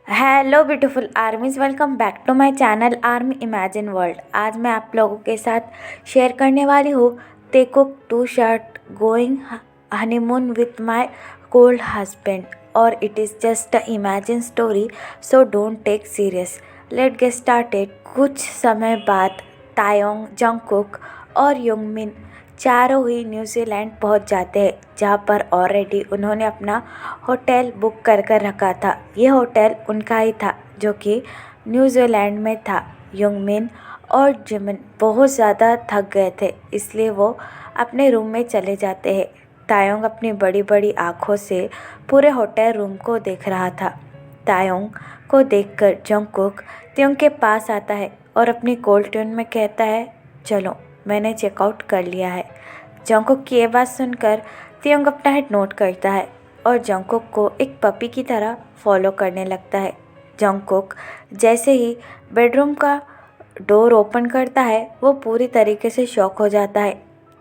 Hello beautiful armies, welcome back to my channel army imagine world. आज मैं आप लोगों के साथ शेयर करने वाली हूँ ते cook to shirt going honeymoon with my cold husband और it is just a imagine story, so don't take serious. Let get started. कुछ समय बाद तायोंग, जंगकुक और युंगमिन चारों ही न्यूजीलैंड पहुंच जाते हैं, जहां पर ऑलरेडी उन्होंने अपना होटल बुक कर रखा था। ये होटल उनका ही था जो कि न्यूजीलैंड में था। युंगमिन और जिमिन बहुत ज़्यादा थक गए थे, इसलिए वो अपने रूम में चले जाते हैं। तायोंग अपनी बड़ी बड़ी आँखों से पूरे होटल रूम को देख रहा था। तायोंग को देखकर जंगकुक त्योंग के पास आता है और अपनी कोल्ड ट्यून में कहता है, चलो मैंने चेकआउट कर लिया है। जंगकुक की ये बात सुनकर त्योंग अपना हेड नोट करता है और जंगकुक को एक पपी की तरह फॉलो करने लगता है। जंगकुक जैसे ही बेडरूम का डोर ओपन करता है, वो पूरी तरीके से शॉक हो जाता है।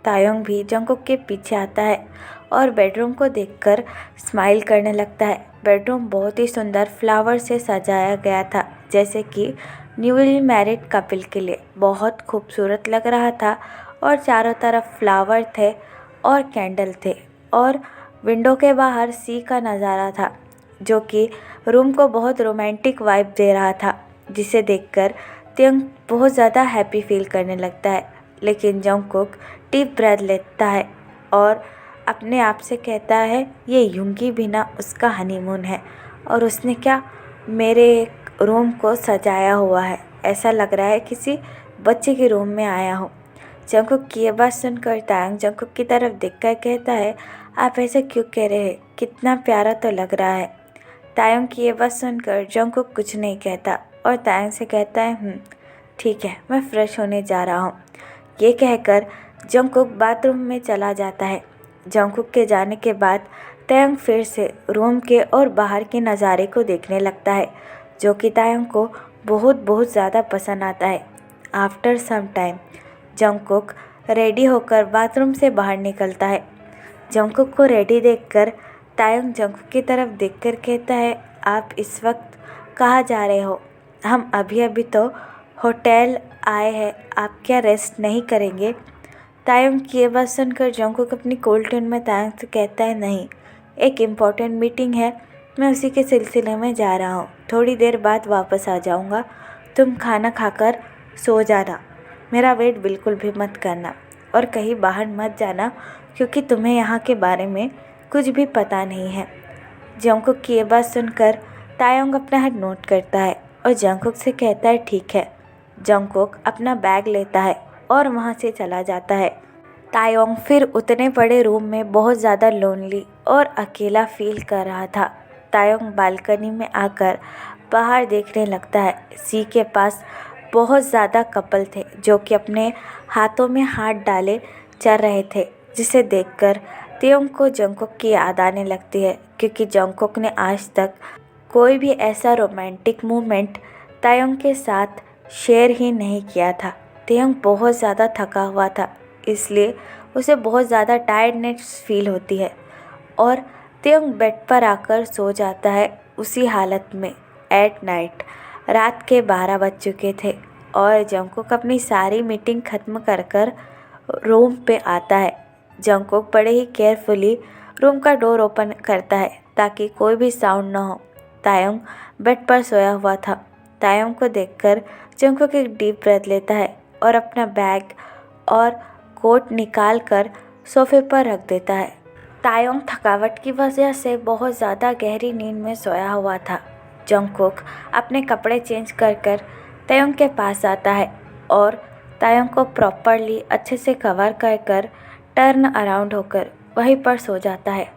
तायोंग भी जंगकुक के पीछे आता है और बेडरूम को देखकर स्माइल करने लगता है। बेडरूम बहुत ही सुंदर फ्लावर से सजाया गया था, जैसे कि न्यूली मैरिड कपल के लिए बहुत खूबसूरत लग रहा था। और चारों तरफ फ्लावर थे और कैंडल थे और विंडो के बाहर सी का नज़ारा था, जो कि रूम को बहुत रोमांटिक वाइब दे रहा था, जिसे देखकर त्यंग बहुत ज़्यादा हैप्पी फील करने लगता है। लेकिन जंगकुक डीप ब्रेथ लेता है और अपने आप से कहता है, ये यूंगी भी ना उसका हनीमून है और उसने क्या मेरे रूम को सजाया हुआ है, ऐसा लग रहा है किसी बच्चे के रूम में आया हूँ। जंगकुक की ये बात सुनकर तायंग जंगकुक की तरफ देखकर कहता है, आप ऐसे क्यों कह रहे हैं, कितना प्यारा तो लग रहा है। तायंग की ये बात सुनकर जंगकुक कुछ नहीं कहता और तायंग से कहता है, ठीक है, मैं फ्रेश होने जा रहा हूँ। ये कहकर जंगकुक बाथरूम में चला जाता है। जंगकुक के जाने के बाद तायंग फिर से रूम के और बाहर के नज़ारे को देखने लगता है, जो कि तायंग को बहुत बहुत ज़्यादा पसंद आता है। After some time Jungkook ready होकर बाथरूम से बाहर निकलता है। जंगकुक को रेडी देखकर तायंग जंगकुक की तरफ देखकर कहता है, आप इस वक्त कहाँ जा रहे हो? हम अभी अभी तो होटल आए हैं, आप क्या रेस्ट नहीं करेंगे? तायंग की ये बात सुनकर जंगकुक अपनी कोल्ड ट्यून में तायंग से कहता है, नहीं, एक इम्पॉर्टेंट मीटिंग है, मैं उसी के सिलसिले में जा रहा हूँ, थोड़ी देर बाद वापस आ जाऊँगा। तुम खाना खाकर सो जाना, मेरा वेट बिल्कुल भी मत करना और कहीं बाहर मत जाना, क्योंकि तुम्हें यहाँ के बारे में कुछ भी पता नहीं है। जंगकुक की ये बात सुनकर तायंग अपना हेड नोट करता है और जंगकुक से कहता है, ठीक है। जंगकुक अपना बैग लेता है और वहाँ से चला जाता है। तायंग फिर उतने बड़े रूम में बहुत ज़्यादा लोनली और अकेला फील कर रहा था। तायंग बालकनी में आकर बाहर देखने लगता है। सी के पास बहुत ज़्यादा कपल थे जो कि अपने हाथों में हाथ डाले चल रहे थे, जिसे देखकर तायंग को जंगकुक की याद आने लगती है, क्योंकि जंगकुक ने आज तक कोई भी ऐसा रोमांटिक मोमेंट तायंग के साथ शेयर ही नहीं किया था। तायंग बहुत ज़्यादा थका हुआ था, इसलिए उसे बहुत ज़्यादा टायर्डनेस फील होती है और तायंग बेड पर आकर सो जाता है उसी हालत में। एट नाइट रात के 12 बज चुके थे और जंगकुक अपनी सारी मीटिंग ख़त्म कर रूम पे आता है। जंगकुक बड़े ही केयरफुली रूम का डोर ओपन करता है ताकि कोई भी साउंड ना हो। तायंग बेड पर सोया हुआ था। तायंग को देखकर जंगकुक एक डीप ब्रेथ लेता है और अपना बैग और कोट निकाल कर सोफे पर रख देता है। तायंग थकावट की वजह से बहुत ज़्यादा गहरी नींद में सोया हुआ था। जंगकुक अपने कपड़े चेंज कर तायंग के पास आता है और तायंग को प्रॉपरली अच्छे से कवर कर टर्न अराउंड होकर वहीं पर सो जाता है।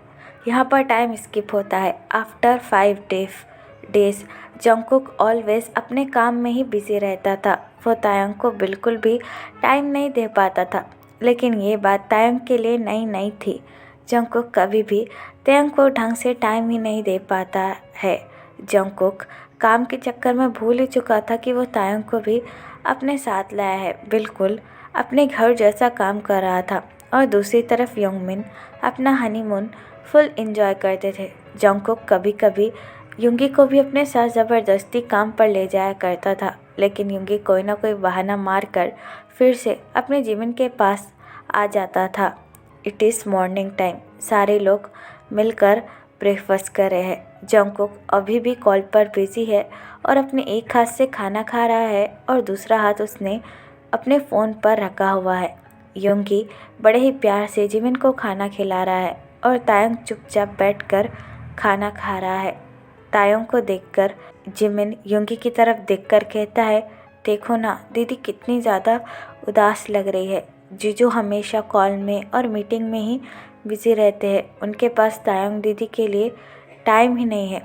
यहाँ पर टाइम स्किप होता है। आफ्टर 5 डेज जंगकुक ऑलवेज अपने काम में ही बिजी रहता था। वो तायंग को बिल्कुल भी टाइम नहीं दे पाता था, लेकिन ये बात तायंग के लिए नई थी। जंगकुक कभी भी तायंग को ढंग से टाइम ही नहीं दे पाता है। जंगकुक काम के चक्कर में भूल ही चुका था कि वो तायंग को भी अपने साथ लाया है। बिल्कुल अपने घर जैसा काम कर रहा था। और दूसरी तरफ युंगमिन अपना हनीमून फुल एंजॉय करते थे। जंगकुक कभी कभी युंगी को भी अपने साथ ज़बरदस्ती काम पर ले जाया करता था, लेकिन युंगी कोई ना कोई बहाना मारकर फिर से अपने जिमिन के पास आ जाता था। It is morning time. सारे लोग मिलकर ब्रेकफास्ट कर रहे हैं। जंगकुक अभी भी कॉल पर बिजी है और अपने एक हाथ से खाना खा रहा है और दूसरा हाथ उसने अपने फ़ोन पर रखा हुआ है। युंगी बड़े ही प्यार से जिमिन को खाना खिला रहा है और तायंग चुपचाप बैठकर खाना खा रहा है। तायंग को देखकर जिमिन युंगी की तरफ देखकर कहता है, देखो ना दीदी कितनी ज़्यादा उदास लग रही है। जीजू हमेशा कॉल में और मीटिंग में ही बिजी रहते हैं। उनके पास तायंग दीदी के लिए टाइम ही नहीं है।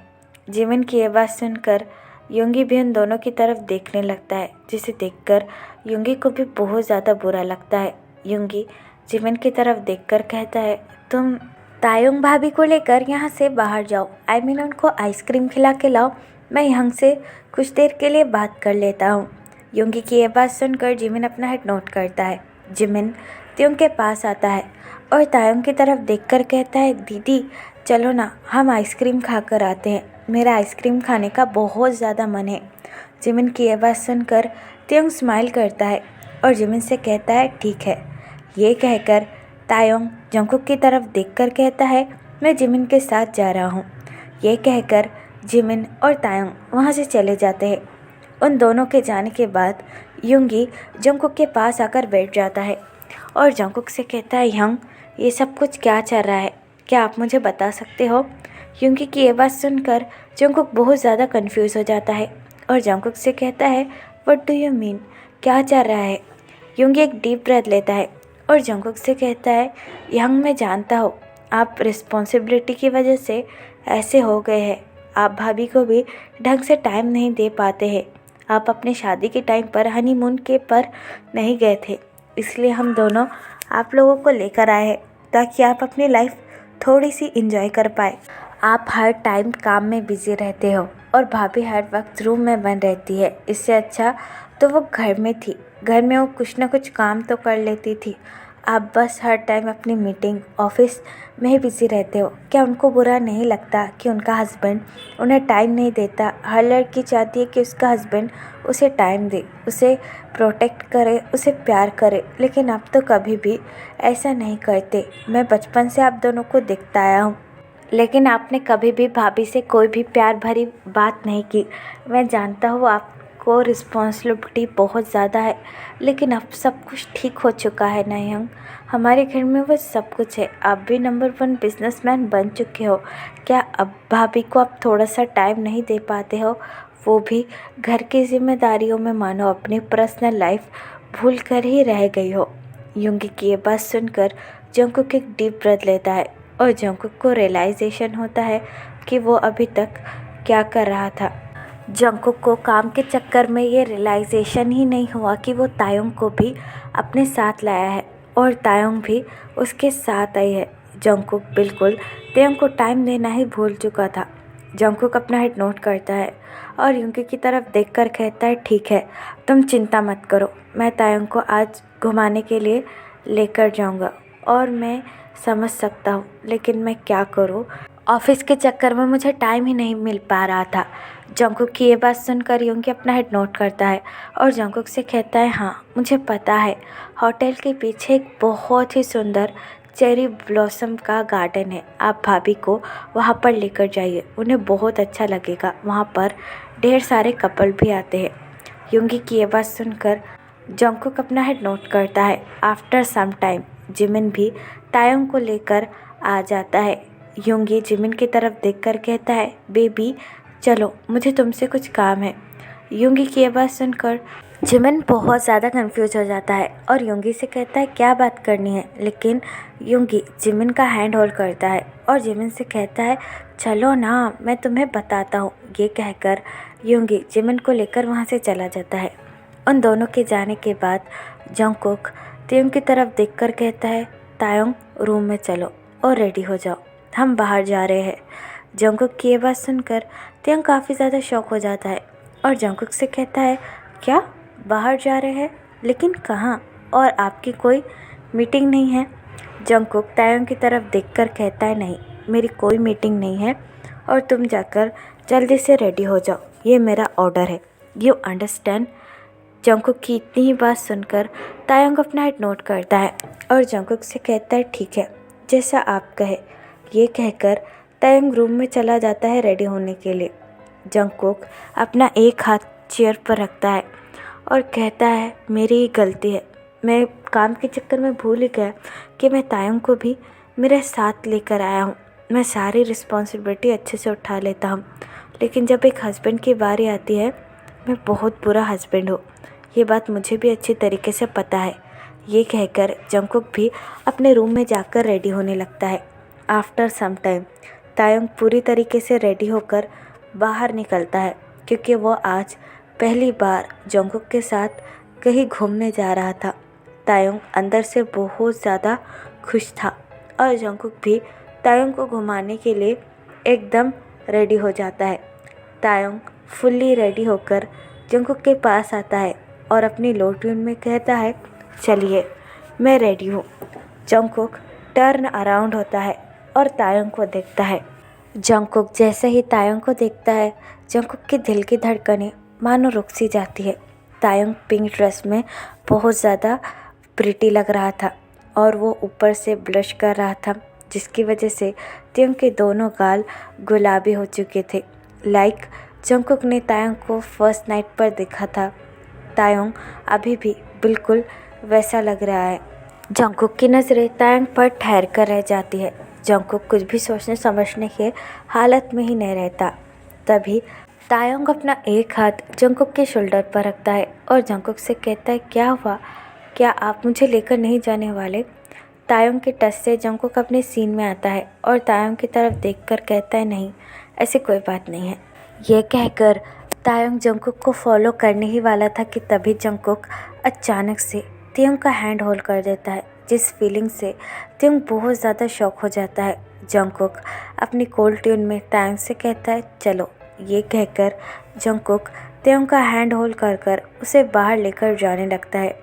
जिमिन की ये बात सुनकर युंगी भी उन दोनों की तरफ देखने लगता है, जिसे देखकर युंगी को भी बहुत ज़्यादा बुरा लगता है। युंगी जिमिन की तरफ देखकर कहता है, तुम तायुंग भाभी को लेकर यहाँ से बाहर जाओ। उनको आइसक्रीम खिला के लाओ। मैं यहाँ से कुछ देर के लिए बात कर लेता हूँ। युंगी की ये बात सुनकर जिमिन अपना हेड नोट करता है। जिमिन त्योंग के पास आता है और तायुंग की तरफ देखकर कहता है, दीदी चलो ना हम आइसक्रीम खा कर आते हैं। मेरा आइसक्रीम खाने का बहुत ज़्यादा मन है। जिमिन की ये बात सुनकर त्योंग स्माइल करता है और जिमिन से कहता है, ठीक है। ये कहकर तायोंग जंगकुक की तरफ देखकर कहता है, मैं जिमिन के साथ जा रहा हूँ। ये कहकर जिमिन और तायोंग वहाँ से चले जाते हैं। उन दोनों के जाने के बाद युंगी जंगकुक के पास आकर बैठ जाता है और जंगकुक से कहता है, यंग ये सब कुछ क्या चल रहा है, क्या आप मुझे बता सकते हो? युंगी की ये बात सुनकर जंगकुक बहुत ज़्यादा कंफ्यूज हो जाता है और जंगकुक से कहता है, व्हाट डू यू मीन, क्या चल रहा है? युंगी एक डीप ब्रेथ लेता है और जंगकुक से कहता है, यंग मैं जानता हूँ आप रिस्पॉन्सिबिलिटी की वजह से ऐसे हो गए हैं। आप भाभी को भी ढंग से टाइम नहीं दे पाते हैं। आप अपने शादी के टाइम पर हनीमून के पर नहीं गए थे, इसलिए हम दोनों आप लोगों को लेकर आए हैं ताकि आप अपनी लाइफ थोड़ी सी इंजॉय कर पाए। आप हर टाइम काम में बिजी रहते हो और भाभी हर वक्त रूम में बंद रहती है। इससे अच्छा तो वो घर में थी। घर में वो कुछ ना कुछ काम तो कर लेती थी। आप बस हर टाइम अपनी मीटिंग ऑफिस में ही बिजी रहते हो। क्या उनको बुरा नहीं लगता कि उनका हस्बैंड उन्हें टाइम नहीं देता? हर लड़की चाहती है कि उसका हस्बैंड उसे टाइम दे, उसे प्रोटेक्ट करे, उसे प्यार करे, लेकिन आप तो कभी भी ऐसा नहीं करते। मैं बचपन से आप दोनों को देखता आया हूँ, लेकिन आपने कभी भी भाभी से कोई भी प्यार भरी बात नहीं की। मैं जानता हूँ आपको रिस्पॉन्सिबिलिटी बहुत ज़्यादा है, लेकिन अब सब कुछ ठीक हो चुका है ना यंग। हमारे घर में वो सब कुछ है। आप भी नंबर 1 बिजनेसमैन बन चुके हो। क्या अब भाभी को आप थोड़ा सा टाइम नहीं दे पाते हो? वो भी घर की जिम्मेदारियों में मानो अपनी पर्सनल लाइफ भूल कर ही रह गई हो। युंगी की ये बात सुनकर जंगकुक एक डीप ब्रेथ लेता है और जंगकुक को रियलाइजेशन होता है कि वो अभी तक क्या कर रहा था। जंगकुक को काम के चक्कर में ये रियलाइजेशन ही नहीं हुआ कि वो तायोंग को भी अपने साथ लाया है और तायोंग भी उसके साथ आई है। जंगकुक बिल्कुल तायोंग को टाइम देना ही भूल चुका था। जंगकुक अपना हेड नोट करता है और युंगी की तरफ देखकर कहता है, ठीक है, तुम चिंता मत करो। मैं तायोंग को आज घुमाने के लिए लेकर जाऊंगा और मैं समझ सकता हूँ, लेकिन मैं क्या करूँ, ऑफिस के चक्कर में मुझे टाइम ही नहीं मिल पा रहा था। जंगकुक की ये बात सुनकर युंगी अपना हेड नोट करता है और जंगकुक से कहता है, हाँ मुझे पता है, होटल के पीछे एक बहुत ही सुंदर चेरी ब्लॉसम का गार्डन है। आप भाभी को वहाँ पर लेकर जाइए, उन्हें बहुत अच्छा लगेगा। वहाँ पर ढेर सारे कपल भी आते हैं। युंगी की ये बात सुनकर जंगकुक अपना हेड नोट करता है। आफ्टर सम टाइम जिमिन भी तायोंग को लेकर आ जाता है। युंगी जिमिन की तरफ देखकर कहता है, बेबी चलो, मुझे तुमसे कुछ काम है। युंगी की ये बात सुनकर जिमिन बहुत ज़्यादा कंफ्यूज हो जाता है और युंगी से कहता है, क्या बात करनी है? लेकिन युंगी जिमिन का हैंड होल्ड करता है और जिमिन से कहता है, चलो ना मैं तुम्हें बताता हूँ। ये कहकर युंगी जिमिन को लेकर वहाँ से चला जाता है। उन दोनों के जाने के बाद जंगकुक तायोंग की तरफ देखकर कहता है, तायोंग रूम में चलो और रेडी हो जाओ, हम बाहर जा रहे हैं। जंगकुक की ये बात सुनकर तायोंग काफ़ी ज़्यादा शॉक हो जाता है और जंगकुक से कहता है, क्या बाहर जा रहे हैं? लेकिन कहाँ? और आपकी कोई मीटिंग नहीं है? जंगकुक तायोंग की तरफ देखकर कहता है, नहीं मेरी कोई मीटिंग नहीं है और तुम जाकर जल्दी से रेडी हो जाओ, ये मेरा ऑर्डर है, यू अंडरस्टैंड। जंकुक की इतनी ही बात सुनकर तायंग अपना हेड नोट करता है और जंकुक से कहता है ठीक है, जैसा आप कहे। ये कहकर तायंग रूम में चला जाता है रेडी होने के लिए। जंकुक अपना एक हाथ चेयर पर रखता है और कहता है मेरी ही गलती है, मैं काम के चक्कर में भूल ही गया कि मैं तायंग को भी मेरे साथ लेकर आया हूँ। मैं सारी रिस्पॉन्सिबिलिटी अच्छे से उठा लेता हूँ, लेकिन जब एक हस्बैंड की बारी आती है, मैं बहुत बुरा हस्बैंड हूँ, ये बात मुझे भी अच्छी तरीके से पता है। ये कहकर जंकुक भी अपने रूम में जाकर रेडी होने लगता है। आफ्टर सम टाइम तायंग पूरी तरीके से रेडी होकर बाहर निकलता है, क्योंकि वो आज पहली बार जंकुक के साथ कहीं घूमने जा रहा था। तायंग अंदर से बहुत ज़्यादा खुश था और जंकुक भी तायंग को घुमाने के लिए एकदम रेडी हो जाता है। तायंग फुल्ली रेडी होकर जंकुक के पास आता है और अपनी लो ट्यून में कहता है चलिए मैं रेडी हूँ। जंकुक टर्न अराउंड होता है और तायंग को देखता है। जंकुक जैसे ही तायंग को देखता है, जंकुक के दिल की धड़कनें मानो रुक सी जाती है। तायंग पिंक ड्रेस में बहुत ज़्यादा प्रिटी लग रहा था और वो ऊपर से ब्लश कर रहा था, जिसकी वजह से तायंग के दोनों गाल गुलाबी हो चुके थे, लाइक जंकुक ने तायंग को फर्स्ट नाइट पर देखा था। तायंग अभी भी बिल्कुल वैसा लग रहा है। जंकुक की नज़रें तायंग पर ठहर कर रह जाती है। जंकुक कुछ भी सोचने समझने के हालत में ही नहीं रहता। तभी तायंग अपना एक हाथ जंकुक के शोल्डर पर रखता है और जंकुक से कहता है क्या हुआ, क्या आप मुझे लेकर नहीं जाने वाले। तायंग के टच से जंकुक अपने सीन में आता है और तायंग की तरफ देखकर कहता है नहीं, ऐसी कोई बात नहीं है। यह कहकर तायंग जंकुक को फॉलो करने ही वाला था कि तभी जंकुक अचानक से तायंग का हैंड होल्ड कर देता है, जिस फीलिंग से तायंग बहुत ज़्यादा शॉक हो जाता है। जंकुक अपनी कोल्ड ट्यून में तायंग से कहता है चलो। ये कहकर जंकुक तायंग का हैंड होल्ड कर उसे बाहर लेकर जाने लगता है,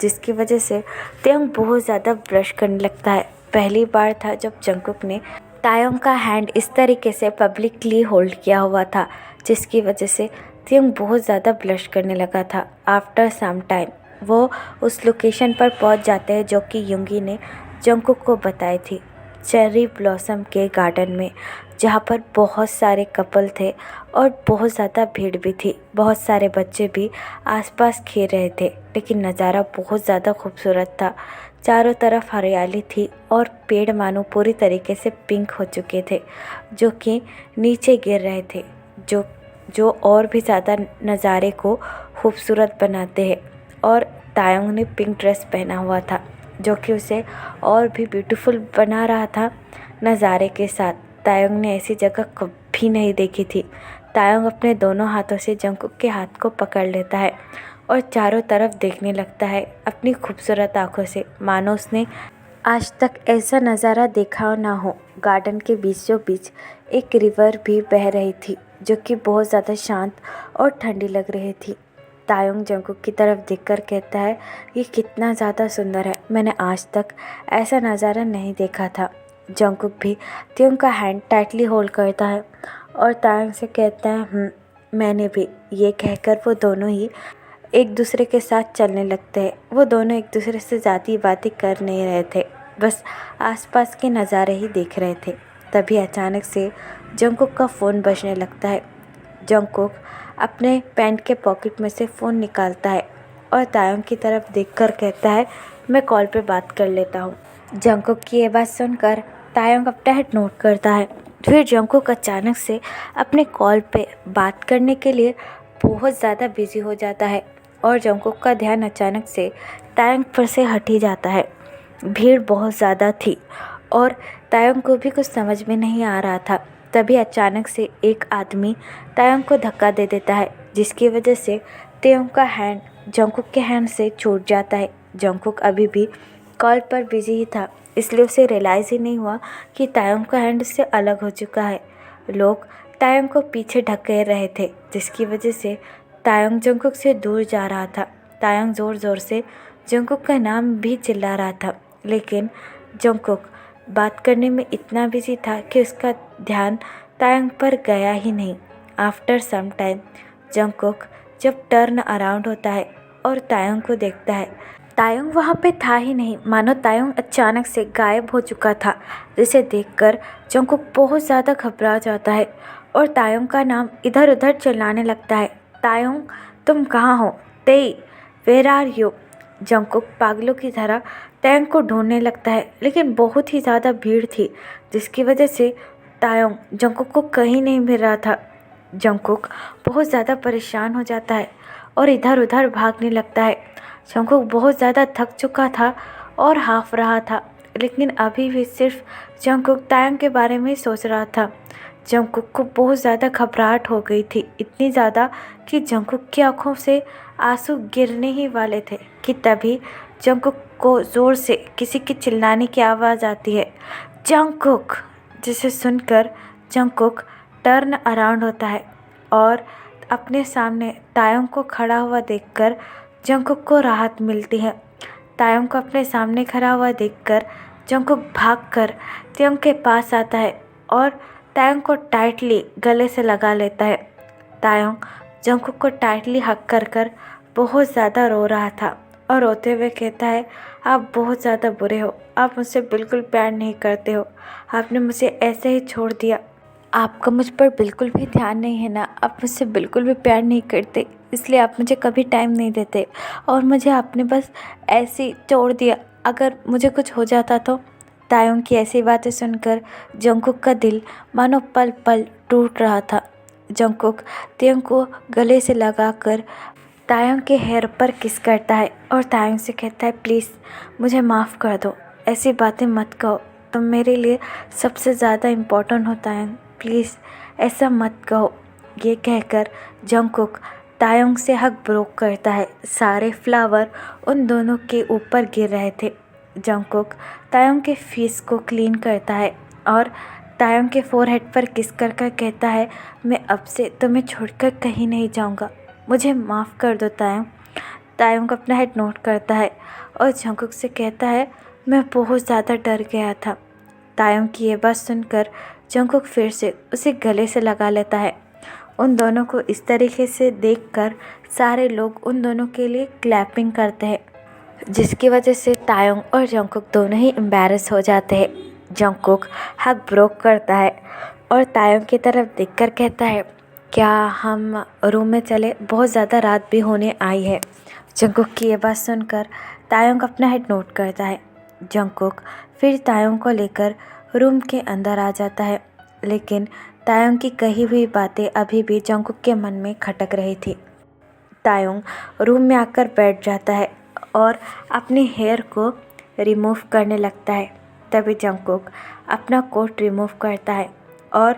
जिसकी वजह से तायंग बहुत ज़्यादा ब्लश करने लगता है। पहली बार था जब जंकुक ने तायंग का हैंड इस तरीके से पब्लिकली होल्ड किया हुआ था, जिसकी वजह से तायंग बहुत ज़्यादा ब्लश करने लगा था। आफ्टर सम टाइम वो उस लोकेशन पर पहुंच जाते हैं जो कि युंगी ने जंकुक को बताई थी, चेरी ब्लॉसम के गार्डन में, जहाँ पर बहुत सारे कपल थे और बहुत ज़्यादा भीड़ भी थी। बहुत सारे बच्चे भी आसपास खेल रहे थे, लेकिन नज़ारा बहुत ज़्यादा खूबसूरत था। चारों तरफ हरियाली थी और पेड़ मानो पूरी तरीके से पिंक हो चुके थे, जो कि नीचे गिर रहे थे, जो और भी ज़्यादा नज़ारे को खूबसूरत बनाते हैं। और तायंग ने पिंक ड्रेस पहना हुआ था, जो कि उसे और भी ब्यूटीफुल बना रहा था नज़ारे के साथ। तायंग ने ऐसी जगह कभी नहीं देखी थी। तायंग अपने दोनों हाथों से जंकुक के हाथ को पकड़ लेता है और चारों तरफ देखने लगता है अपनी खूबसूरत आँखों से, मानो उसने आज तक ऐसा नज़ारा देखा ना हो। गार्डन के बीचों बीच एक रिवर भी बह रही थी, जो कि बहुत ज़्यादा शांत और ठंडी लग रही थी। तायंग जंकुक की तरफ देखकर कहता है ये कितना ज़्यादा सुंदर है, मैंने आज तक ऐसा नज़ारा नहीं देखा था। जंकुक भी तायंग का हैंड टाइटली होल्ड करता है और तायंग से कहता है मैंने भी। ये कहकर वो दोनों ही एक दूसरे के साथ चलने लगते हैं। वो दोनों एक दूसरे से ज़्यादा बातें कर नहीं रहे थे, बस आसपास के नज़ारे ही देख रहे थे। तभी अचानक से जंकुक का फ़ोन बजने लगता है। जंकुक अपने पैंट के पॉकेट में से फ़ोन निकालता है और तायंग की तरफ देखकर कहता है मैं कॉल पे बात कर लेता हूँ। जंकुक की ये बात सुनकर तायंग अपना हेड नोट करता है। फिर जंकुक अचानक से अपने कॉल पे बात करने के लिए बहुत ज़्यादा बिजी हो जाता है और जंकुक का ध्यान अचानक से तायंग पर से हट ही जाता है। भीड़ बहुत ज़्यादा थी और तायंग को भी कुछ समझ में नहीं आ रहा था। तभी अचानक से एक आदमी तायंग को धक्का दे देता है, जिसकी वजह से तायंग का हैंड जंकुक के हैंड से छूट जाता है। जंकुक अभी भी कॉल पर बिजी ही था, इसलिए उसे रियलाइज़ ही नहीं हुआ कि तायंग का हैंड उससे अलग हो चुका है। लोग तायंग को पीछे ढकेल रहे थे, जिसकी वजह से तायंग जंकुक से दूर जा रहा था। तायंग ज़ोर ज़ोर से जंकुक का नाम भी चिल्ला रहा था, लेकिन जंकुक बात करने में इतना बिजी था कि उसका ध्यान तायंग पर गया ही नहीं। आफ्टर सम टाइम जंगकुक जब टर्न अराउंड होता है और तायोंग को देखता है, तायोंग वहाँ पे था ही नहीं, मानो तायोंग अचानक से गायब हो चुका था, जिसे देखकर जंगकुक बहुत ज़्यादा घबरा जाता है और तायोंग का नाम इधर उधर चिल्लाने लगता है। तायोंग, तुम कहाँ हो? तेई, वेयर आर यू? जंगकुक पागलों की तरह तायोंग को ढूंढने लगता है, लेकिन बहुत ही ज़्यादा भीड़ थी, जिसकी वजह से तायोंग जंगकुक को कहीं नहीं मिल रहा था। जंगकुक बहुत ज़्यादा परेशान हो जाता है और इधर उधर भागने लगता है। जंगकुक बहुत ज़्यादा थक चुका था और हाफ रहा था, लेकिन अभी भी सिर्फ जंगकुक तायोंग के बारे में सोच रहा था। जंगकुक को बहुत ज़्यादा घबराहट हो गई थी, इतनी ज़्यादा कि जंगकुक की आंखों से आंसू गिरने ही वाले थे कि तभी जंगकुक को ज़ोर से किसी के चिल्लाने की आवाज़ आती है, जंगकुक! जिसे सुनकर जंगकुक टर्न अराउंड होता है और अपने सामने तायोंग को खड़ा हुआ देखकर जंगकुक को राहत मिलती है। तायोंग को अपने सामने खड़ा हुआ देखकर जंगकुक भागकर तायोंग के पास आता है और तायोंग को टाइटली गले से लगा लेता है। तायोंग जंगकुक को टाइटली हग कर कर बहुत ज़्यादा रो रहा था और रोते हुए कहता है, आप बहुत ज़्यादा बुरे हो, आप मुझसे बिल्कुल प्यार नहीं करते हो, आपने मुझे ऐसे ही छोड़ दिया, आपका मुझ पर बिल्कुल भी ध्यान नहीं है ना, आप मुझसे बिल्कुल भी प्यार नहीं करते, इसलिए आप मुझे कभी टाइम नहीं देते और मुझे आपने बस ऐसे ही छोड़ दिया, अगर मुझे कुछ हो जाता तो। तायोंग की ऐसी बातें सुनकर जंगकुक का दिल मानो पल पल टूट रहा था। जंगकुक तायोंग को गले से लगाकर तायोंग के हेयर पर किस करता है और तायोंग से कहता है, प्लीज़ मुझे माफ़ कर दो, ऐसी बातें मत कहो, तुम मेरे लिए सबसे ज़्यादा इम्पोर्टेंट हो तायोंग, प्लीज़ ऐसा मत कहो। ये कहकर जंगकुक तायोंग से हग ब्रोक करता है। सारे फ्लावर उन दोनों के ऊपर गिर रहे थे। जंगकुक तायोंग के फेस को क्लीन करता है और तायोंग के फोरहेड पर किस कर कर कहता है, मैं अब से तुम्हें छोड़कर कहीं नहीं जाऊंगा, मुझे माफ़ कर दो तायोंग। तायोंग अपना हेड नोट करता है और जंगकुक से कहता है, मैं बहुत ज़्यादा डर गया था। तायोंग की ये बात सुनकर जंगकुक फिर से उसे गले से लगा लेता है। उन दोनों को इस तरीके से देखकर सारे लोग उन दोनों के लिए क्लैपिंग करते हैं, जिसकी वजह से तायोंग और जंगकुक दोनों ही एम्बैरेस हो जाते हैं। जंगकुक हग ब्रोक करता है और तायोंग की तरफ देखकर कहता है, क्या हम रूम में चले, बहुत ज़्यादा रात भी होने आई है। जंगकुक की ये बात सुनकर तायोंग अपना हेड नोट करता है। जंगकुक फिर तायोंग को लेकर रूम के अंदर आ जाता है, लेकिन तायोंग की कही हुई बातें अभी भी जंगकुक के मन में खटक रही थी। तायोंग रूम में आकर बैठ जाता है और अपने हेयर को रिमूव करने लगता है। तभी जंगकुक अपना कोट रिमूव करता है और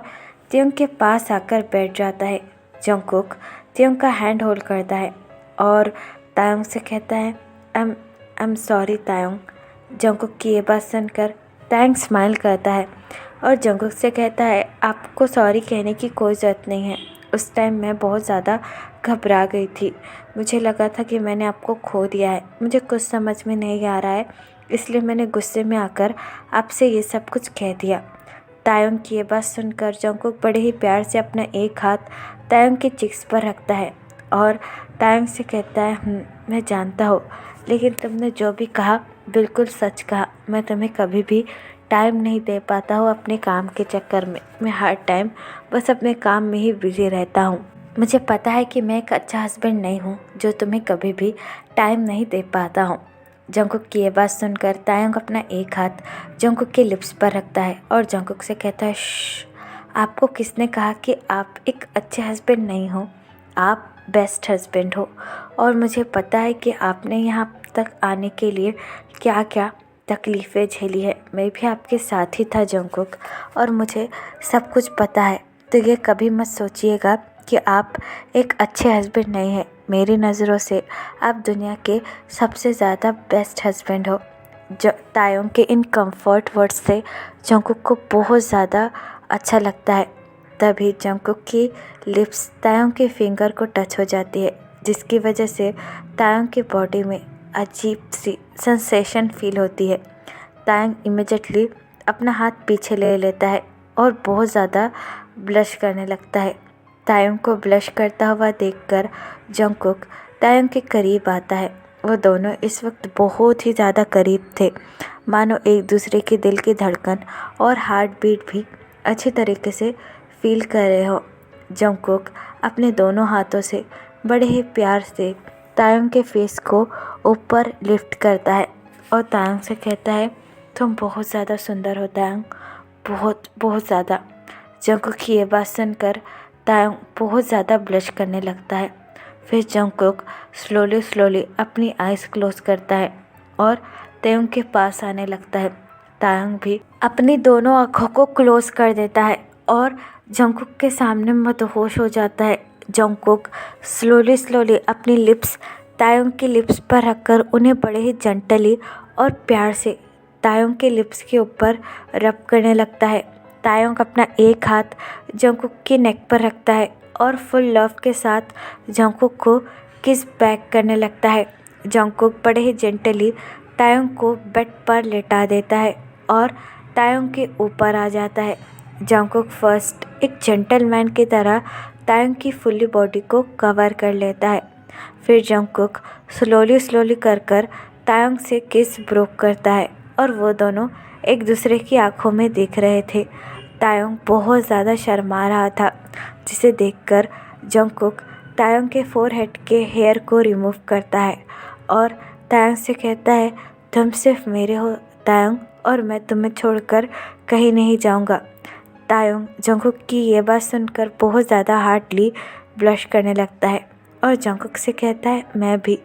तायोंग के पास आकर बैठ जाता है। जंगकुक तायोंग का हैंड होल्ड करता है और तायोंग से कहता है, आई एम सॉरी तायोंग। जंगकुक की ये बात सुनकर तायोंग स्माइल करता है और जंगकुक से कहता है, आपको सॉरी कहने की कोई ज़रूरत नहीं है, उस टाइम मैं बहुत ज़्यादा घबरा गई थी, मुझे लगा था कि मैंने आपको खो दिया है, मुझे कुछ समझ में नहीं आ रहा है, इसलिए मैंने गुस्से में आकर आपसे ये सब कुछ कह दिया। तायोंग की ये बात सुनकर जंगकुक बड़े ही प्यार से अपना एक हाथ तायोंग के चिक्स पर रखता है और तायोंग से कहता है, मैं जानता हूँ, लेकिन तुमने जो भी कहा बिल्कुल सच कहा, मैं तुम्हें कभी भी टाइम नहीं दे पाता हूँ अपने काम के चक्कर में, मैं हर टाइम बस अपने काम में ही बिजी रहता हूँ। मुझे पता है कि मैं एक अच्छा हस्बैंड नहीं हूँ जो तुम्हें कभी भी टाइम नहीं दे पाता हूँ। जंगकुक की ये बात सुनकर तायोंग अपना एक हाथ जंगकुक के लिप्स पर रखता है और जंगकुक से कहता है, आपको किसने कहा कि आप एक अच्छे हस्बैंड नहीं हो, आप बेस्ट हस्बैंड हो और मुझे पता है कि आपने यहाँ तक आने के लिए क्या क्या तकलीफ़ें झेली है, मैं भी आपके साथ ही था जंगकुक और मुझे सब कुछ पता है, तो ये कभी मत सोचिएगा कि आप एक अच्छे हस्बैंड नहीं हैं। मेरी नज़रों से आप दुनिया के सबसे ज़्यादा बेस्ट हस्बैंड हो। तायोंग के इन कंफर्ट वर्ड्स से जंगकुक को बहुत ज़्यादा अच्छा लगता है। तभी जंगकुक की लिप्स तायोंग के फिंगर को टच हो जाती है, जिसकी वजह से तायोंग की बॉडी में अजीब सी सेंसेशन फील होती है। तायोंग इमीडिएटली अपना हाथ पीछे ले लेता है और बहुत ज़्यादा ब्लश करने लगता है। तायुंग को ब्लश करता हुआ देखकर जंगकुक तायुंग के करीब आता है। वो दोनों इस वक्त बहुत ही ज़्यादा करीब थे, मानो एक दूसरे के दिल की धड़कन और हार्ट बीट भी अच्छे तरीके से फील कर रहे हो। जंगकुक अपने दोनों हाथों से बड़े ही प्यार से तायुंग के फेस को ऊपर लिफ्ट करता है और तायुंग से कहता है, तुम बहुत ज़्यादा सुंदर हो तायुंग, बहुत बहुत ज़्यादा। जंगकुक की ये बात सुनकर तायुंग बहुत ज़्यादा ब्लश करने लगता है। फिर जंगकुक स्लोली स्लोली अपनी आइज़ क्लोज करता है और तायुंग के पास आने लगता है। तायुंग भी अपनी दोनों आँखों को क्लोज कर देता है और जंगकुक के सामने मदहोश हो जाता है। जंगकुक स्लोली स्लोली अपनी लिप्स तायुंग की लिप्स पर रखकर उन्हें बड़े ही जेंटली और प्यार से तायुंग के लिप्स के ऊपर रब करने लगता है। तायुंग अपना एक हाथ जंगकुक की नेक पर रखता है और फुल लव के साथ जंगकुक को किस बैक करने लगता है। जंगकुक बड़े ही जेंटली तायुंग को बेड पर लेटा देता है और तायुंग के ऊपर आ जाता है। जंगकुक फर्स्ट एक जेंटलमैन की तरह तायुंग की फुल्ली बॉडी को कवर कर लेता है। फिर जंगकुक स्लोली स्लोली कर तायुंग से किस ब्रोक करता है और वो दोनों एक दूसरे की आंखों में देख रहे थे। तायुंग बहुत ज़्यादा शर्मा रहा था, जिसे देखकर जंगकुक तायुंग के फोरहेड के हेयर को रिमूव करता है और तायुंग से कहता है, तुम सिर्फ मेरे हो तायुंग, और मैं तुम्हें छोड़कर कहीं नहीं जाऊंगा। तायुंग जंगकुक की ये बात सुनकर बहुत ज़्यादा हार्डली ब्लश करने लगता है और जंगकुक से कहता है, मैं भी।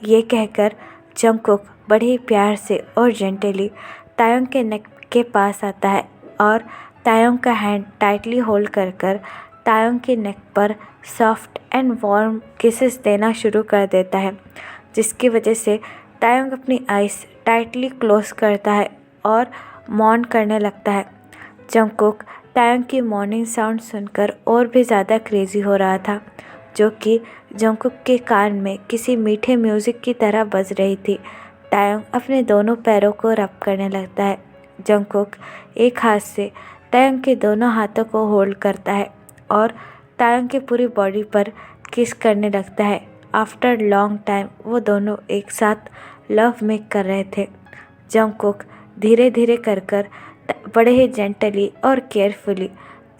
ये कहकर जंगकुक बड़े ही प्यार से और जेंटली तायुंग के नेक के पास आता है और तायुंग का हैंड टाइटली होल्ड कर तायुंग के नेक पर सॉफ्ट एंड वार्म किसेस देना शुरू कर देता है, जिसकी वजह से तायुंग अपनी आइज़ टाइटली क्लोज करता है और मौन करने लगता है। जंगकुक तायुंग की मॉर्निंग साउंड सुनकर और भी ज़्यादा क्रेजी हो रहा था, जो कि जंगकुक के कान में किसी मीठे म्यूज़िक की तरह बज रही थी। तायुंग अपने दोनों पैरों को रब करने लगता है। जंगकुक एक हाथ से तायुंग के दोनों हाथों को होल्ड करता है और तायुंग की पूरी बॉडी पर किस करने लगता है। आफ्टर लॉन्ग टाइम वो दोनों एक साथ लव मेक कर रहे थे। जंगकुक धीरे धीरे कर बड़े ही जेंटली और केयरफुली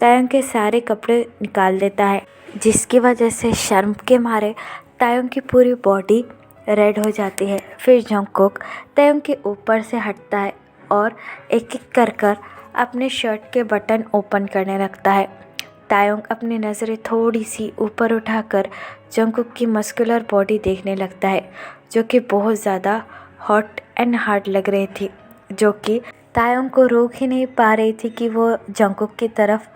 तायुंग के सारे कपड़े निकाल देता है, जिसकी वजह से शर्म के मारे तायुंग की पूरी बॉडी रेड हो जाती है। फिर जंगकुक तायुंग के ऊपर से हटता है और एक एक कर अपने शर्ट के बटन ओपन करने लगता है। तायुंग अपनी नज़रें थोड़ी सी ऊपर उठाकर जंगकुक की मस्कुलर बॉडी देखने लगता है, जो कि बहुत ज़्यादा हॉट एंड हार्ड लग रही थी, जो कि तायुंग को रोक ही नहीं पा रही थी कि वो जंगकुक की तरफ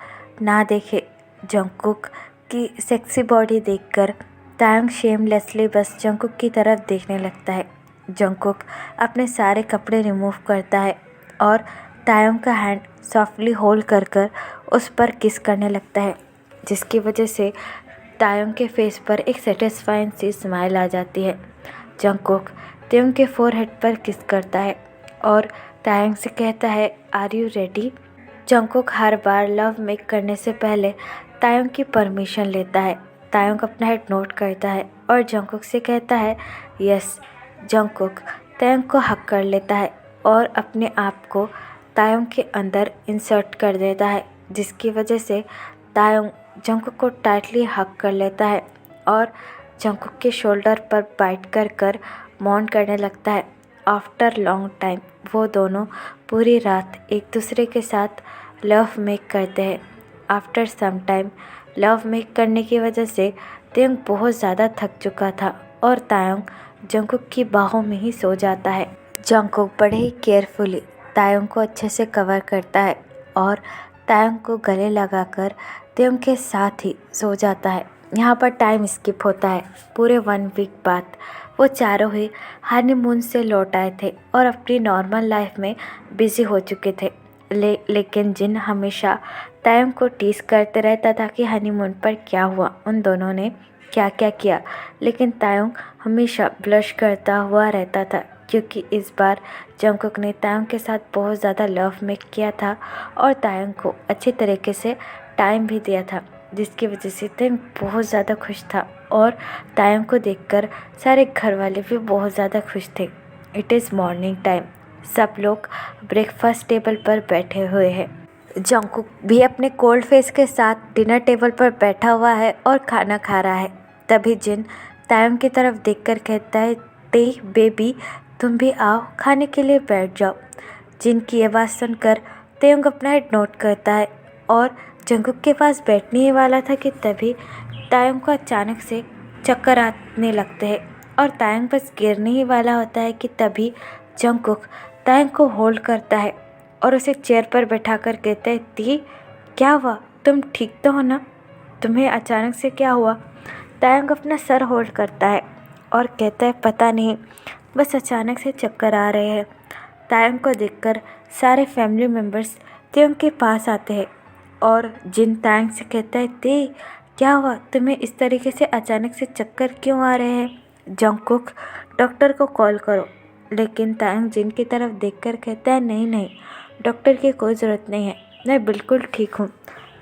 ना देखे। जंगकुक की सेक्सी बॉडी देखकर तायुंग शेमलेसली बस जंगकुक की तरफ देखने लगता है। जंगकुक अपने सारे कपड़े रिमूव करता है और तायुंग का हैंड सॉफ्टली होल्ड कर उस पर किस करने लगता है, जिसकी वजह से तायुंग के फेस पर एक सेटिस्फाइंग सी स्माइल आ जाती है। जंगकुक तायुंग के फोरहेड पर किस करता है और तायुंग से कहता है, आर यू रेडी। जंगकुक हर बार लव मेक करने से पहले तायुंग की परमिशन लेता है। तायुंग अपना हेड नोट करता है और जंगकुक से कहता है, यस। जंगकुक तायुंग को हक कर लेता है और अपने आप को तायुंग के अंदर इंसर्ट कर देता है, जिसकी वजह से तायुंग जंगकुक को टाइटली हक कर लेता है और जंगकुक के शोल्डर पर बाइट कर मौन करने लगता है। आफ्टर लॉन्ग टाइम वो दोनों पूरी रात एक दूसरे के साथ लव मेक करते हैं। After some time love make करने की वजह से तायुंग बहुत ज़्यादा थक चुका था और तायुंग जंगकुक की बाहों में ही सो जाता है। जंगकुक बड़े ही केयरफुली तायुंग को अच्छे से कवर करता है और तायुंग को गले लगाकर तायुंग के साथ ही सो जाता है। यहाँ पर टाइम स्किप होता है। पूरे 1 वीक बाद वो चारों ही हनीमून से लौट आए थे और अपनी नॉर्मल लाइफ में बिजी हो चुके थे। लेकिन जिन हमेशा तायुंग को टीज करते रहता था कि हनीमून पर क्या हुआ, उन दोनों ने क्या क्या किया, लेकिन तायुंग हमेशा ब्लश करता हुआ रहता था, क्योंकि इस बार जंगकुक ने तायुंग के साथ बहुत ज़्यादा लव मेक किया था और तायुंग को अच्छे तरीके से टाइम भी दिया था, जिसकी वजह से तायंग बहुत ज़्यादा खुश था और तायंग को देखकर सारे घर वाले भी बहुत ज़्यादा खुश थे। It is morning time. सब लोग ब्रेकफास्ट टेबल पर बैठे हुए हैं। जंगकुक भी अपने कोल्ड फेस के साथ डिनर टेबल पर बैठा हुआ है और खाना खा रहा है। तभी जिन तायंग की तरफ देखकर कहता है, ते बेबी तुम भी आओ, खाने के लिए बैठ जाओ। जिन की ये बात सुनकर तायंग अपना हेड नोट करता है और जंगकुक के पास बैठने ही वाला था कि तभी तायंग को अचानक से चक्कर आने लगते हैं और तायंग बस गिरने ही वाला होता है कि तभी जंगकुक तायंग को होल्ड करता है और उसे चेयर पर बैठाकर कहता है, ती क्या हुआ, तुम ठीक तो हो ना, तुम्हें अचानक से क्या हुआ। तायंग अपना सर होल्ड करता है और कहता है, पता नहीं, बस अचानक से चक्कर आ रहे हैं। तायंग को देखकर सारे फैमिली मेम्बर्स तायंग के पास आते हैं और जिन तायंग से कहता है, ते क्या हुआ, तुम्हें इस तरीके से अचानक से चक्कर क्यों आ रहे हैं। जंगकुक डॉक्टर को कॉल करो। लेकिन तायंग जिन की तरफ देखकर कहता है, नहीं नहीं, डॉक्टर की कोई ज़रूरत नहीं है, मैं बिल्कुल ठीक हूँ।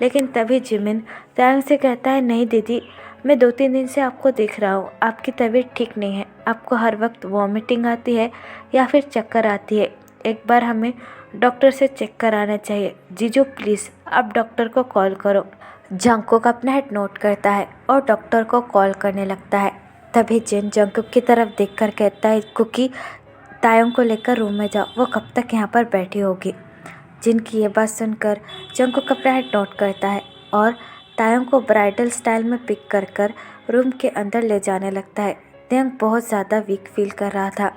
लेकिन तभी जिमिन तायंग से कहता है, नहीं दीदी, मैं 2-3 दिन से आपको देख रहा हूँ, आपकी तबीयत ठीक नहीं है, आपको हर वक्त वॉमिटिंग आती है या फिर चक्कर आती है, एक बार हमें डॉक्टर से चेक कराना चाहिए। जीजू प्लीज़ आप डॉक्टर को कॉल करो। जंगकुक अपना हेड नोट करता है और डॉक्टर को कॉल करने लगता है। तभी जिन जंगकुक की तरफ देखकर कहता है, कुकी तायंग को लेकर रूम में जाओ, वो कब तक यहाँ पर बैठी होगी। जिन की ये बात सुनकर जंगकुक अपना हेड नोट करता है और तायंग को ब्राइडल स्टाइल में पिक कर रूम के अंदर ले जाने लगता है। तायंग बहुत ज़्यादा वीक फील कर रहा था।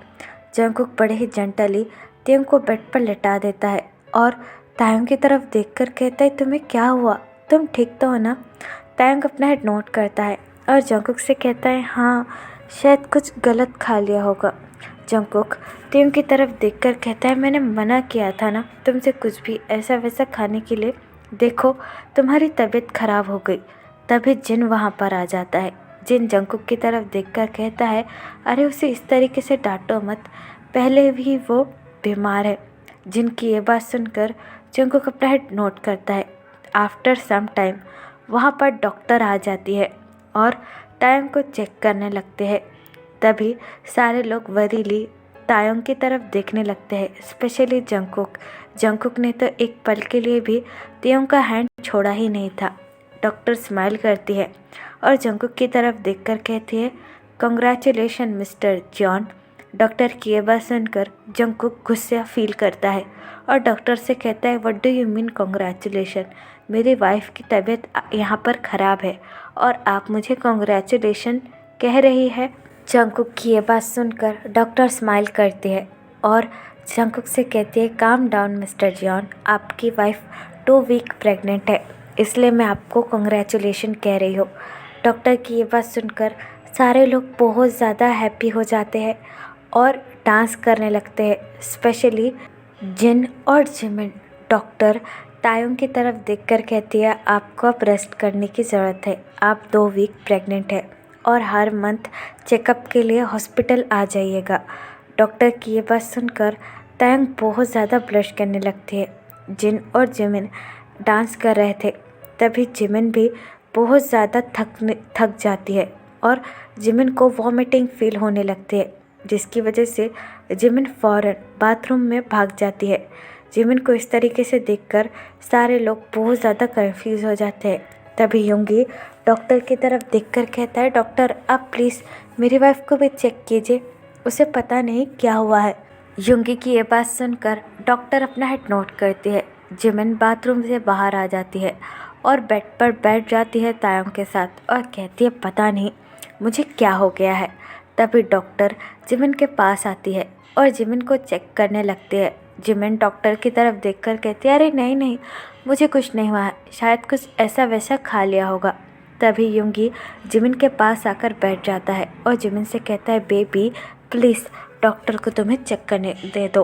जंगकुक बड़े ही जेंटली तायंग को बेड पर लेटा देता है और तायंग की तरफ देखकर कहता है, तुम्हें क्या हुआ, तुम ठीक तो हो ना। तायंग अपना हेड नोट करता है और जंगकुक से कहता है, हाँ शायद कुछ गलत खा लिया होगा। जंगकुक तायंग की तरफ देखकर कहता है, मैंने मना किया था ना तुमसे कुछ भी ऐसा वैसा खाने के लिए, देखो तुम्हारी तबीयत खराब हो गई। तभी जिन वहाँ पर आ जाता है। जिन जंगकुक की तरफ देखकर कहता है, अरे उसे इस तरीके से डांटो मत, पहले भी वो बीमार है। जिन की ये बात सुनकर जंगकुक अपना हेड नोट करता है। आफ्टर सम टाइम वहाँ पर डॉक्टर आ जाती है और तायंग को चेक करने लगते हैं। तभी सारे लोग वरीली तायंग की तरफ देखने लगते हैं, स्पेशली जंगकुक। जंगकुक ने तो एक पल के लिए भी तायंग का हैंड छोड़ा ही नहीं था। डॉक्टर स्माइल करती है और जंगकुक की तरफ देखकर कहती है, कंग्रेचुलेशन मिस्टर जॉन। डॉक्टर की ये बात सुनकर जंगकुक गुस्सा फील करता है और डॉक्टर से कहता है, what do you mean congratulation, मेरी वाइफ की तबीयत यहाँ पर ख़राब है और आप मुझे कंग्रेचुलेशन कह रही है। जंगकुक की ये बात सुनकर डॉक्टर स्माइल करती है और जंगकुक से कहती है, काम डाउन मिस्टर जॉन, आपकी वाइफ 2 वीक प्रेग्नेंट है, इसलिए मैं आपको कंग्रेचुलेशन कह रही हूँ। डॉक्टर की ये बात सुनकर सारे लोग बहुत ज़्यादा हैप्पी हो जाते हैं और डांस करने लगते हैं, स्पेशली जिन और जिमिन। डॉक्टर तायंग की तरफ देखकर कहती है, आपको अब रेस्ट करने की ज़रूरत है, आप 2 वीक प्रेग्नेंट है और हर मंथ चेकअप के लिए हॉस्पिटल आ जाइएगा। डॉक्टर की ये बात सुनकर तायंग बहुत ज़्यादा ब्लश करने लगती है। जिन और जिमिन डांस कर रहे थे, तभी जिमिन भी बहुत ज़्यादा थक जाती है और जिमिन को वॉमिटिंग फील होने लगती है, जिसकी वजह से जिमिन फ़ौरन बाथरूम में भाग जाती है। जिमिन को इस तरीके से देखकर सारे लोग बहुत ज़्यादा कंफ्यूज हो जाते हैं। तभी युंगी डॉक्टर की तरफ देखकर कहता है, डॉक्टर आप प्लीज़ मेरी वाइफ को भी चेक कीजिए, उसे पता नहीं क्या हुआ है। युंगी की ये बात सुनकर डॉक्टर अपना हेड नोट करती है। जिमिन बाथरूम से बाहर आ जाती है और बेड पर बैठ जाती है तायंग के साथ और कहती है, पता नहीं मुझे क्या हो गया है। तभी डॉक्टर जिमिन के पास आती है और जिमिन को चेक करने लगती है। जिमिन डॉक्टर की तरफ देखकर कहती है, अरे नहीं नहीं, मुझे कुछ नहीं हुआ है, शायद कुछ ऐसा वैसा खा लिया होगा। तभी युंगी जिमिन के पास आकर बैठ जाता है और जिमिन से कहता है, बेबी प्लीज़ डॉक्टर को तुम्हें चेक करने दे दो।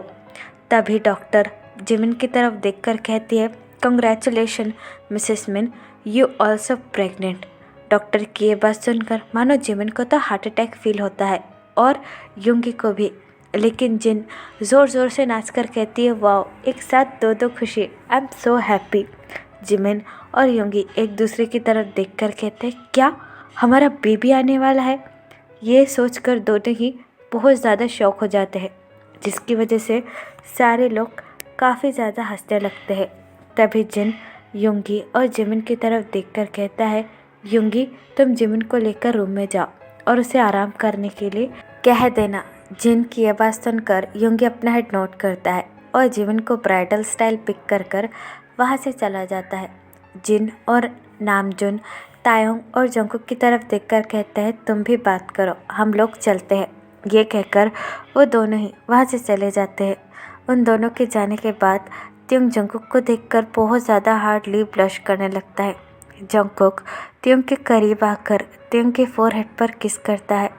तभी डॉक्टर जिमिन की तरफ देखकर कहती है, कंग्रेचुलेशन मिसेस मिन, यू ऑल्सो प्रेग्नेंट। डॉक्टर की ये बात सुनकर मानो जिमिन को तो हार्ट अटैक फील होता है और युंगी को भी। लेकिन जिन ज़ोर ज़ोर से नाचकर कहती है, वाओ एक साथ 2 खुशी, I am so happy. Jimin और योंगी एक दूसरे की तरफ देखकर कहते हैं, क्या हमारा बेबी आने वाला है? ये सोचकर दोनों ही बहुत ज़्यादा शौक हो जाते हैं, जिसकी वजह से सारे लोग काफ़ी ज़्यादा हंसने लगते हैं। तभी जिन योंगी और जिमिन की तरफ देखकर कहता है, योंगी तुम जिमिन को लेकर रूम में जाओ और उसे आराम करने के लिए कह देना। जिन की यह बात सुनकर योंगी अपना हेड नोट करता है और जिमिन को ब्राइडल स्टाइल पिक कर वहाँ से चला जाता है। जिन और नामजुन तायोंग और जंगकुक की तरफ देखकर कहते हैं, तुम भी बात करो, हम लोग चलते हैं। ये कहकर वो दोनों ही वहाँ से चले जाते हैं। उन दोनों के जाने के बाद त्योंग जंगकुक को देखकर बहुत ज़्यादा हार्डली ब्लश करने लगता है। जंगकुक त्योंग के करीब आकर त्योंग के फोरहेड पर किस करता है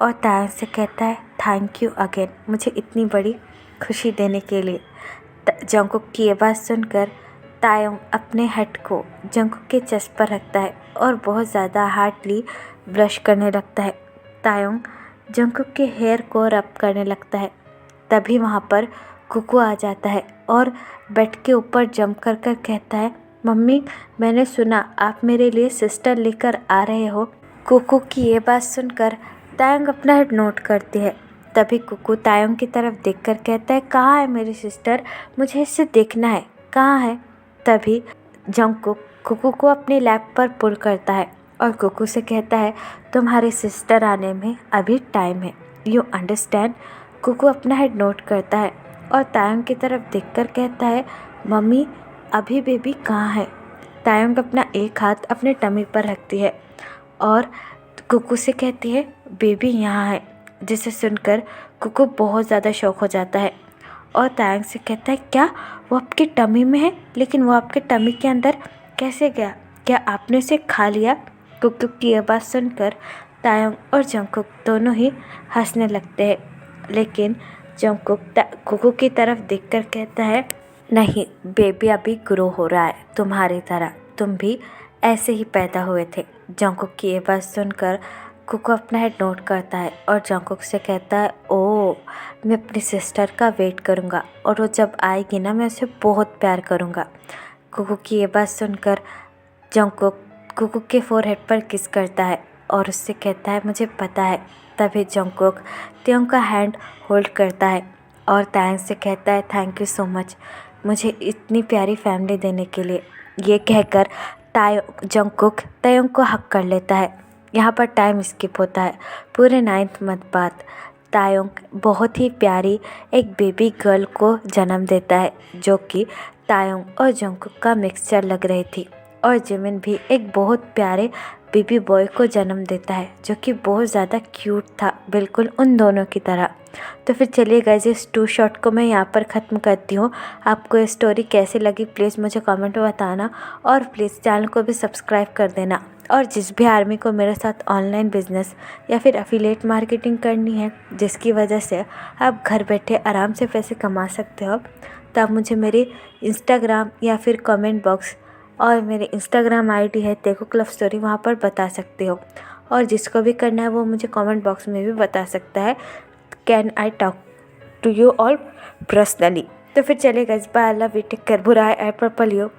और तायोंग से कहता है, थैंक यू अगेन, मुझे इतनी बड़ी खुशी देने के लिए। जंगकुक की ये बात सुनकर तायोंग अपने हेड को जंगकुक के चेस्ट पर रखता है और बहुत ज़्यादा हार्डली ब्रश करने लगता है। तायोंग जंगकुक के हेयर को रब करने लगता है। तभी वहाँ पर कुकू आ जाता है और बेड के ऊपर जंप कर कहता है, मम्मी मैंने सुना आप मेरे लिए सिस्टर लेकर आ रहे हो। कुकू की ये बात सुनकर तायोंग अपना हेड नोट करती है। तभी कुकू तायोंग की तरफ देखकर कहता है, कहाँ है मेरी सिस्टर, मुझे इसे देखना है, कहाँ है? तभी जंगकुक कुकू को अपने लैप पर पुल करता है और कुकू से कहता है, तुम्हारी सिस्टर आने में अभी टाइम है, यू अंडरस्टैंड? कुकू अपना हेड नोट करता है और तायोंग की तरफ देखकर कहता है, मम्मी अभी बेबी कहाँ है? तायोंग अपना एक हाथ अपने टमी पर रखती है और कुकू से कहती है, बेबी यहाँ है। जिसे सुनकर कुकू बहुत ज़्यादा शौक हो जाता है और तायोंग से कहता है, क्या वो आपकी टमी में है? लेकिन वो आपके टमी के अंदर कैसे गया? क्या आपने उसे खा लिया? कुकू की यह बात सुनकर तायोंग और जंगकुक दोनों ही हंसने लगते हैं। लेकिन जंगकुक कुकू की तरफ देखकर कहता है, नहीं, बेबी अभी ग्रो हो रहा है तुम्हारी तरह, तुम भी ऐसे ही पैदा हुए थे। जंगकुक की ये बात सुनकर कुकू अपना हेड नोट करता है और जंगकुक से कहता है, ओह मैं अपनी सिस्टर का वेट करूँगा और वो जब आएगी ना, मैं उसे बहुत प्यार करूँगा। कुकू की ये बात सुनकर जंगकुक कुकू के फोरहेड पर किस करता है और उससे कहता है, मुझे पता है। तभी जंगकुक त्योंग का हैंड होल्ड करता है और तायोंग से कहता है, थैंक यू सो मच मुझे इतनी प्यारी फैमिली देने के लिए। ये कहकर जंगकुक तायोंग को हक कर लेता है। यहाँ पर टाइम स्किप होता है पूरे 9th मंथ बाद। तायोंग बहुत ही प्यारी एक बेबी गर्ल को जन्म देता है, जो कि तायोंग और जंगकुक का मिक्सचर लग रही थी। और जिमिन भी एक बहुत प्यारे बेबी बॉय को जन्म देता है, जो कि बहुत ज़्यादा क्यूट था, बिल्कुल उन दोनों की तरह। तो फिर चलिए गाइस, इस 2 शॉट को मैं यहाँ पर ख़त्म करती हूँ। आपको ये स्टोरी कैसी लगी प्लीज़ मुझे कमेंट में बताना और प्लीज़ चैनल को भी सब्सक्राइब कर देना। और जिस भी आर्मी को मेरे साथ ऑनलाइन बिजनेस या फिर एफिलिएट मार्केटिंग करनी है, जिसकी वजह से आप घर बैठे आराम से पैसे कमा सकते हो, तो आप मुझे मेरी इंस्टाग्राम या फिर कमेंट बॉक्स और मेरे इंस्टाग्राम आईडी है तेकुक लव स्टोरी, वहाँ पर बता सकते हो। और जिसको भी करना है वो मुझे कमेंट बॉक्स में भी बता सकता है, can I talk to you all personally. तो फिर चलेगा, इस बार अल्लाह वी टेक केयर, बुरा है पर्पल यू।